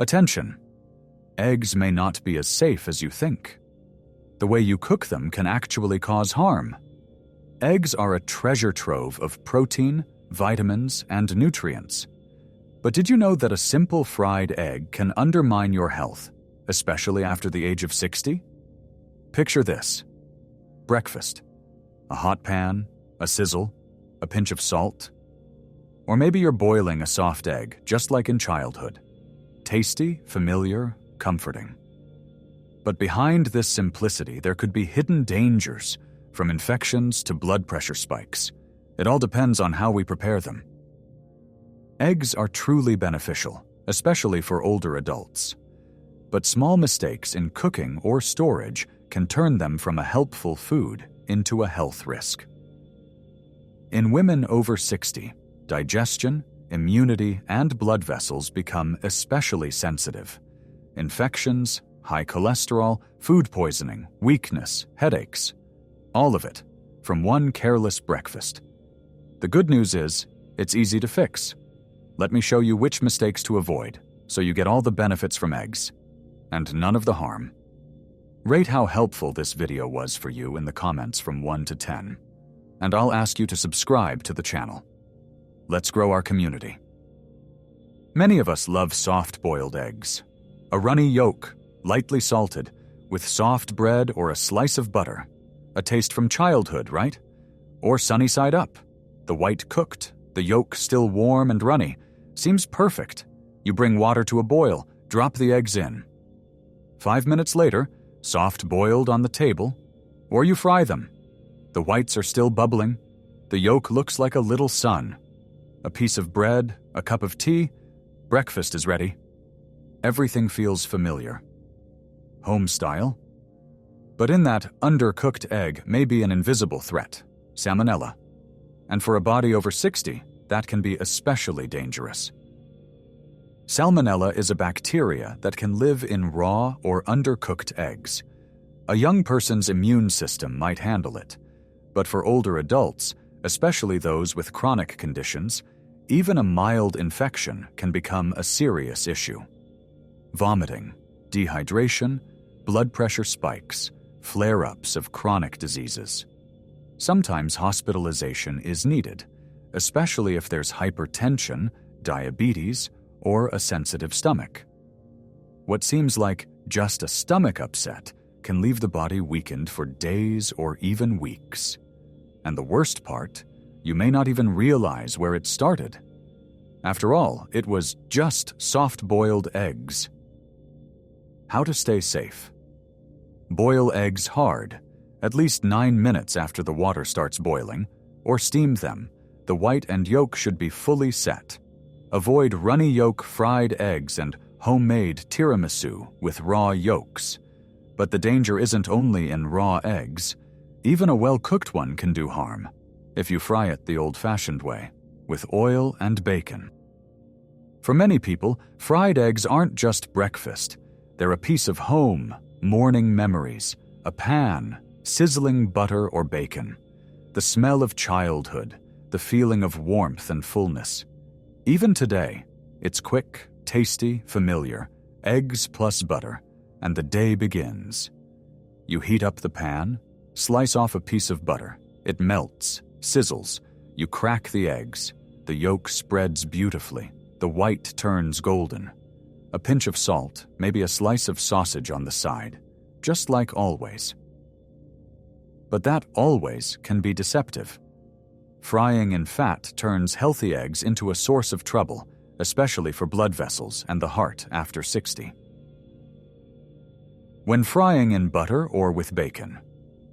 Attention! Eggs may not be as safe as you think. The way you cook them can actually cause harm. Eggs are a treasure trove of protein, vitamins, and nutrients. But did you know that a simple fried egg can undermine your health, especially after the age of 60? Picture this. Breakfast. A hot pan, a sizzle, a pinch of salt. Or maybe you're boiling a soft egg, just like in childhood. Tasty, familiar, comforting. But behind this simplicity, there could be hidden dangers, from infections to blood pressure spikes. It all depends on how we prepare them. Eggs are truly beneficial, especially for older adults. But small mistakes in cooking or storage can turn them from a helpful food into a health risk. In women over 60, digestion, immunity, and blood vessels become especially sensitive. Infections, high cholesterol, food poisoning, weakness, headaches. All of it, from one careless breakfast. The good news is, it's easy to fix. Let me show you which mistakes to avoid, so you get all the benefits from eggs, and none of the harm. Rate how helpful this video was for you in the comments from 1 to 10, and I'll ask you to subscribe to the channel. Let's grow our community. Many of us love soft-boiled eggs. A runny yolk, lightly salted, with soft bread or a slice of butter. A taste from childhood, right? Or sunny side up. The white cooked, the yolk still warm and runny. Seems perfect. You bring water to a boil, drop the eggs in. 5 minutes later, soft boiled on the table, or you fry them. The whites are still bubbling. The yolk looks like a little sun. A piece of bread, a cup of tea, breakfast is ready. Everything feels familiar. Home style. But in that undercooked egg may be an invisible threat, salmonella. And for a body over 60, that can be especially dangerous. Salmonella is a bacteria that can live in raw or undercooked eggs. A young person's immune system might handle it, but for older adults, especially those with chronic conditions, even a mild infection can become a serious issue. Vomiting, dehydration, blood pressure spikes, flare-ups of chronic diseases. Sometimes hospitalization is needed, especially if there's hypertension, diabetes, or a sensitive stomach. What seems like just a stomach upset can leave the body weakened for days or even weeks. And the worst part, you may not even realize where it started. After all, it was just soft-boiled eggs. How to stay safe. Boil eggs hard, at least 9 minutes after the water starts boiling, or steam them. The white and yolk should be fully set. Avoid runny yolk fried eggs and homemade tiramisu with raw yolks. But the danger isn't only in raw eggs. Even a well-cooked one can do harm, if you fry it the old-fashioned way, with oil and bacon. For many people, fried eggs aren't just breakfast. They're a piece of home, morning memories, a pan, sizzling butter or bacon, the smell of childhood, the feeling of warmth and fullness. Even today, it's quick, tasty, familiar, eggs plus butter, and the day begins. You heat up the pan, slice off a piece of butter. It melts, sizzles. You crack the eggs. The yolk spreads beautifully. The white turns golden. A pinch of salt, maybe a slice of sausage on the side, just like always. But that always can be deceptive. Frying in fat turns healthy eggs into a source of trouble, especially for blood vessels and the heart after 60. When frying in butter or with bacon,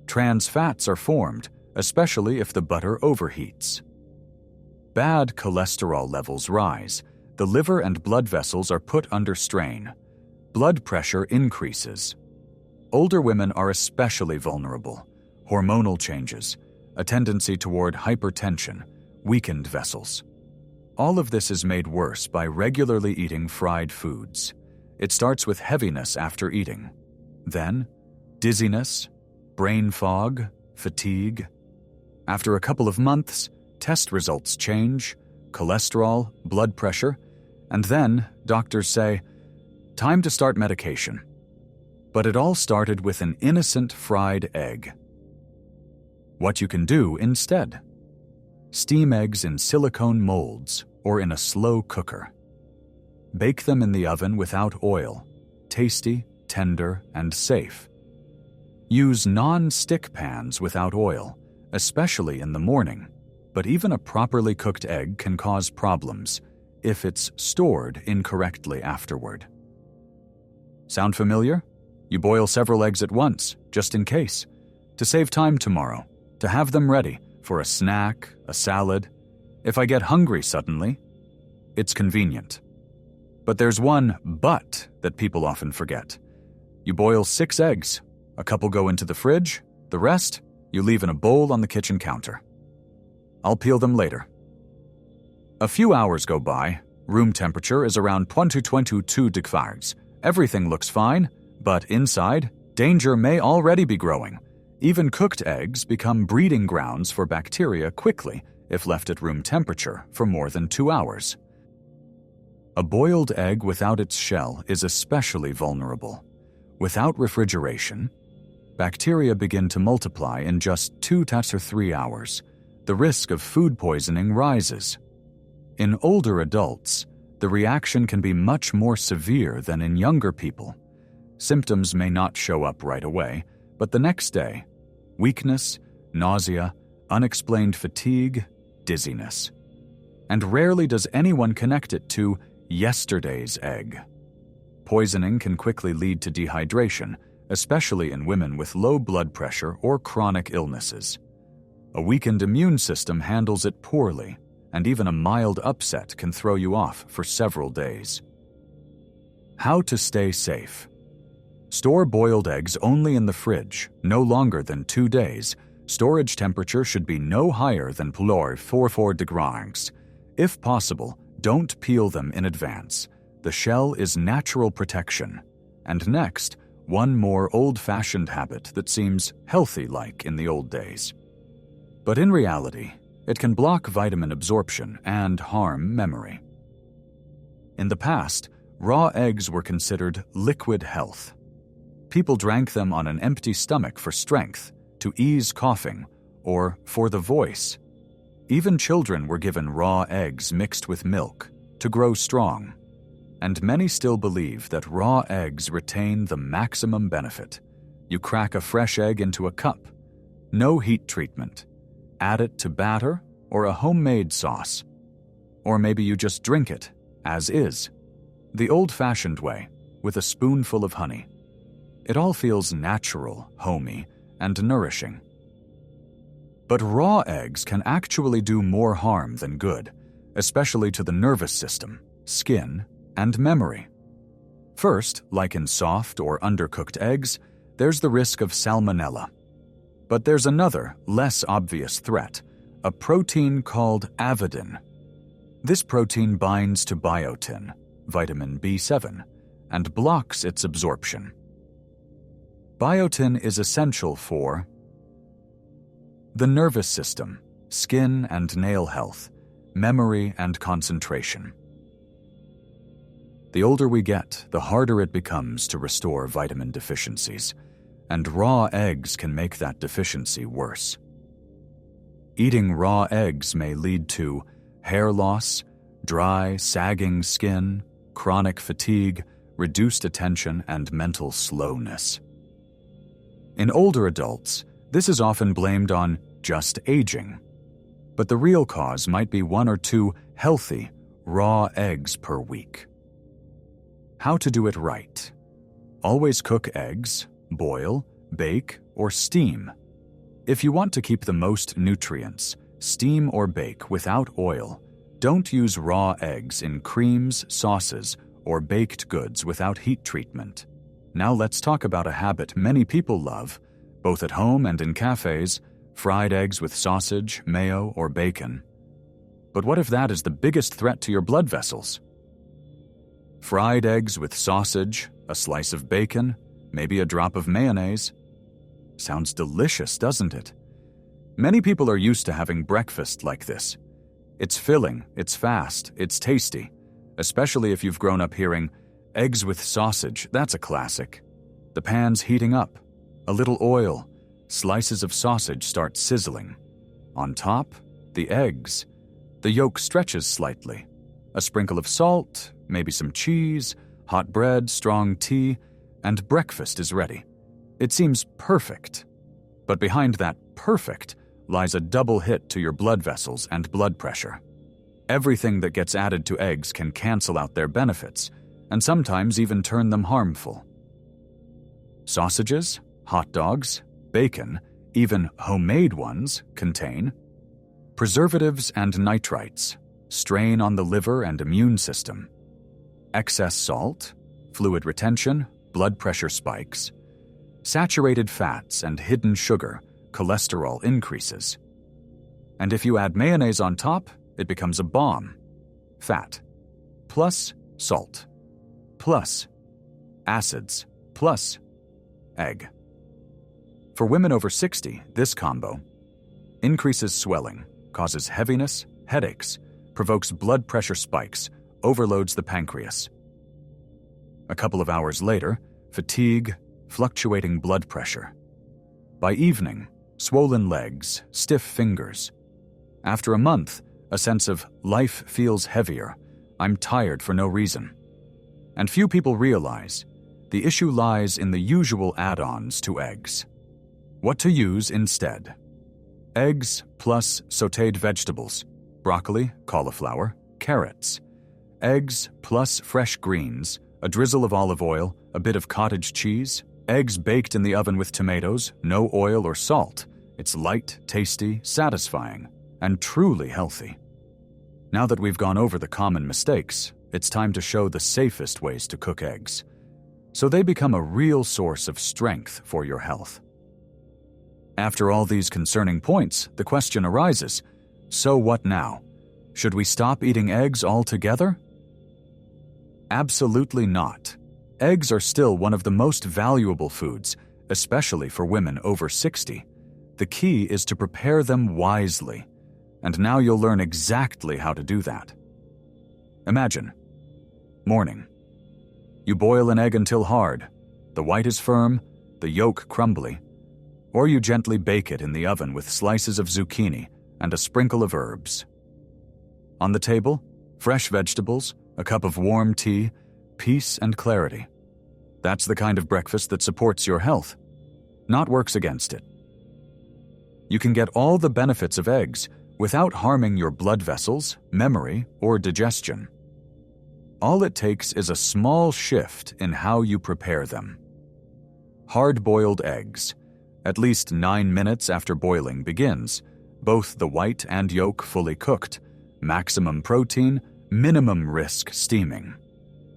trans fats are formed, especially if the butter overheats. Bad cholesterol levels rise. The liver and blood vessels are put under strain. Blood pressure increases. Older women are especially vulnerable. Hormonal changes, a tendency toward hypertension, weakened vessels. All of this is made worse by regularly eating fried foods. It starts with heaviness after eating. Then, dizziness, brain fog, fatigue. After a couple of months, test results change, cholesterol, blood pressure, and then doctors say, time to start medication. But it all started with an innocent fried egg. What you can do instead: steam eggs in silicone molds or in a slow cooker. Bake them in the oven without oil, tasty, tender, and safe. Use non-stick pans without oil, especially in the morning, but even a properly cooked egg can cause problems if it's stored incorrectly afterward. Sound familiar? You boil several eggs at once, just in case, to save time tomorrow, to have them ready for a snack, a salad. If I get hungry suddenly, it's convenient. But there's one but that people often forget. You boil 6 eggs, a couple go into the fridge, the rest you leave in a bowl on the kitchen counter. I'll peel them later. A few hours go by, room temperature is around 22 degrees. Everything looks fine, but inside, danger may already be growing. Even cooked eggs become breeding grounds for bacteria quickly if left at room temperature for more than 2 hours. A boiled egg without its shell is especially vulnerable. Without refrigeration, bacteria begin to multiply in just 2 to 3 hours. The risk of food poisoning rises. In older adults, the reaction can be much more severe than in younger people. Symptoms may not show up right away, but the next day, weakness, nausea, unexplained fatigue, dizziness. And rarely does anyone connect it to yesterday's egg. Poisoning can quickly lead to dehydration, especially in women with low blood pressure or chronic illnesses. A weakened immune system handles it poorly, and even a mild upset can throw you off for several days. How to stay safe? Store boiled eggs only in the fridge, no longer than 2 days. Storage temperature should be no higher than +44 degrees. If possible, don't peel them in advance. The shell is natural protection. And next, one more old-fashioned habit that seems healthy-like in the old days. But in reality, it can block vitamin absorption and harm memory. In the past, raw eggs were considered liquid health. People drank them on an empty stomach for strength, to ease coughing, or for the voice. Even children were given raw eggs mixed with milk to grow strong. And many still believe that raw eggs retain the maximum benefit. You crack a fresh egg into a cup. No heat treatment. Add it to batter or a homemade sauce. Or maybe you just drink it, as is. The old-fashioned way, with a spoonful of honey. It all feels natural, homey, and nourishing. But raw eggs can actually do more harm than good, especially to the nervous system, skin, and memory. First, like in soft or undercooked eggs, there's the risk of salmonella. But there's another, less obvious threat, a protein called avidin. This protein binds to biotin, vitamin B7, and blocks its absorption. Biotin is essential for the nervous system, skin and nail health, memory and concentration. The older we get, the harder it becomes to restore vitamin deficiencies, and raw eggs can make that deficiency worse. Eating raw eggs may lead to hair loss, dry, sagging skin, chronic fatigue, reduced attention, and mental slowness. In older adults, this is often blamed on just aging, but the real cause might be 1 or 2 healthy, raw eggs per week. How to do it right? Always cook eggs, boil, bake, or steam. If you want to keep the most nutrients, steam or bake without oil. Don't use raw eggs in creams, sauces, or baked goods without heat treatment. Now let's talk about a habit many people love, both at home and in cafes: fried eggs with sausage, mayo, or bacon. But what if that is the biggest threat to your blood vessels? Fried eggs with sausage, a slice of bacon, maybe a drop of mayonnaise. Sounds delicious, doesn't it? Many people are used to having breakfast like this. It's filling, it's fast, it's tasty, especially if you've grown up hearing, Eggs with sausage, that's a classic. The pan's heating up. A little oil. Slices of sausage start sizzling. On top, the eggs. The yolk stretches slightly. A sprinkle of salt, maybe some cheese, hot bread, strong tea, and breakfast is ready. It seems perfect. But behind that perfect lies a double hit to your blood vessels and blood pressure. Everything that gets added to eggs can cancel out their benefits, and sometimes even turn them harmful. Sausages, hot dogs, bacon, even homemade ones, contain preservatives and nitrites, strain on the liver and immune system, excess salt, fluid retention, blood pressure spikes, saturated fats and hidden sugar, cholesterol increases. And if you add mayonnaise on top, it becomes a bomb. Fat, plus salt, plus acids, plus egg. For women over 60, this combo increases swelling, causes heaviness, headaches, provokes blood pressure spikes, overloads the pancreas. A couple of hours later, fatigue, fluctuating blood pressure. By evening, swollen legs, stiff fingers. After a month, a sense of life feels heavier, I'm tired for no reason. And few people realize the issue lies in the usual add-ons to eggs. What to use instead? Eggs plus sautéed vegetables, broccoli, cauliflower, carrots. Eggs plus fresh greens, a drizzle of olive oil, a bit of cottage cheese. Eggs baked in the oven with tomatoes, no oil or salt. It's light, tasty, satisfying, and truly healthy. Now that we've gone over the common mistakes, it's time to show the safest ways to cook eggs, so they become a real source of strength for your health. After all these concerning points, the question arises, so what now? Should we stop eating eggs altogether? Absolutely not. Eggs are still one of the most valuable foods, especially for women over 60. The key is to prepare them wisely, and now you'll learn exactly how to do that. Imagine. Morning. You boil an egg until hard. The white is firm, the yolk crumbly. Or you gently bake it in the oven with slices of zucchini and a sprinkle of herbs. On the table, fresh vegetables, a cup of warm tea, peace and clarity. That's the kind of breakfast that supports your health, not works against it. You can get all the benefits of eggs without harming your blood vessels, memory, or digestion. All it takes is a small shift in how you prepare them. Hard-boiled eggs. At least 9 minutes after boiling begins, both the white and yolk fully cooked, maximum protein, minimum risk steaming.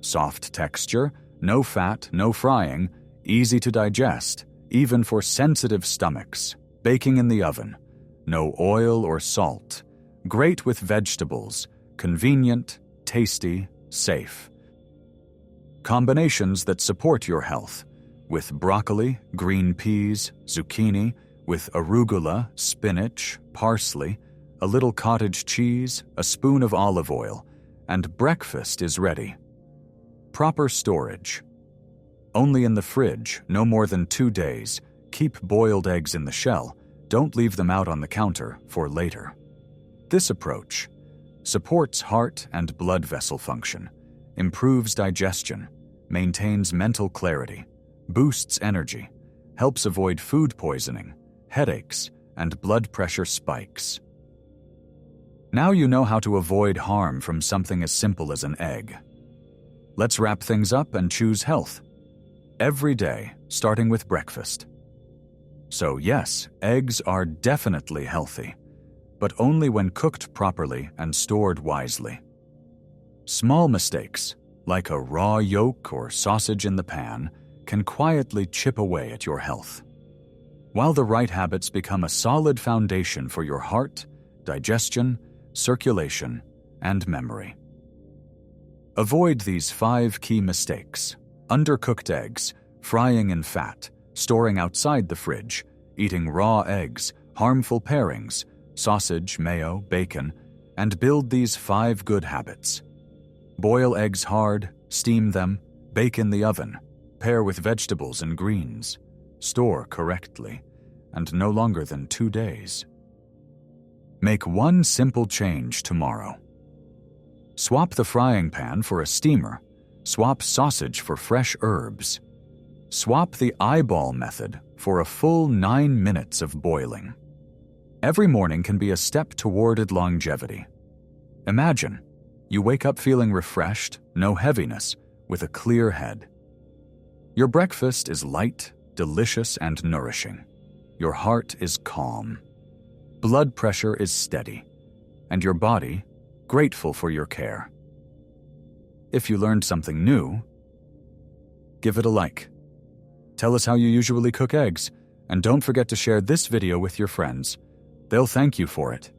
Soft texture, no fat, no frying, easy to digest, even for sensitive stomachs. Baking in the oven, no oil or salt. Great with vegetables, convenient, tasty, safe. Combinations that support your health, with broccoli, green peas, zucchini, with arugula, spinach, parsley, a little cottage cheese, a spoon of olive oil, and breakfast is ready. Proper storage. Only in the fridge, no more than 2 days. Keep boiled eggs in the shell. Don't leave them out on the counter for later. This approach supports heart and blood vessel function, improves digestion, maintains mental clarity, boosts energy, helps avoid food poisoning, headaches, and blood pressure spikes. Now you know how to avoid harm from something as simple as an egg. Let's wrap things up and choose health. Every day, starting with breakfast. So yes, eggs are definitely healthy, but only when cooked properly and stored wisely. Small mistakes, like a raw yolk or sausage in the pan, can quietly chip away at your health, while the right habits become a solid foundation for your heart, digestion, circulation, and memory. Avoid these 5 key mistakes: undercooked eggs, frying in fat, storing outside the fridge, eating raw eggs, harmful pairings, sausage, mayo, bacon, and build these 5 good habits. Boil eggs hard, steam them, Bake in the oven, pair with vegetables and greens, store correctly, and no longer than 2 days. Make one simple change tomorrow. Swap the frying pan for a steamer. Swap sausage for fresh herbs. Swap the eyeball method for a full 9 minutes of boiling. Every morning can be a step toward longevity. Imagine, you wake up feeling refreshed, no heaviness, with a clear head. Your breakfast is light, delicious, and nourishing. Your heart is calm. Blood pressure is steady, and your body grateful for your care. If you learned something new, give it a like. Tell us how you usually cook eggs, and don't forget to share this video with your friends. They'll thank you for it.